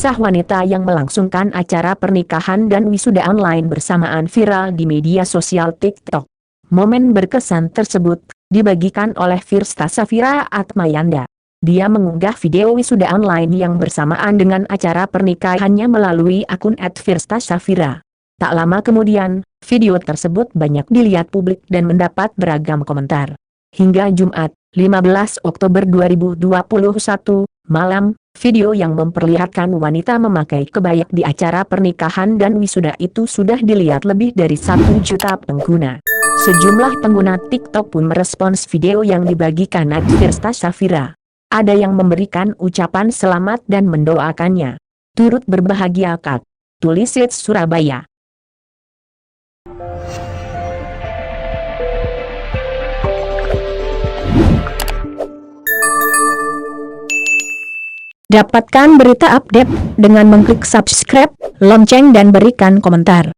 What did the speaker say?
Kisah wanita yang melangsungkan acara pernikahan dan wisuda online bersamaan viral di media sosial TikTok. Momen berkesan tersebut dibagikan oleh Firsta Safira Atmayanda. Dia mengunggah video wisuda online yang bersamaan dengan acara pernikahannya melalui akun @firstasafira. Tak lama kemudian, video tersebut banyak dilihat publik dan mendapat beragam komentar. Hingga Jumat, 15 Oktober 2021, malam, video yang memperlihatkan wanita memakai kebaya di acara pernikahan dan wisuda itu sudah dilihat lebih dari 1 juta pengguna. Sejumlah pengguna TikTok pun merespons video yang dibagikan Firsta Safira. Ada yang memberikan ucapan selamat dan mendoakannya. Turut berbahagia Kak. Tulis Surabaya. Dapatkan berita update dengan mengklik subscribe, lonceng dan berikan komentar.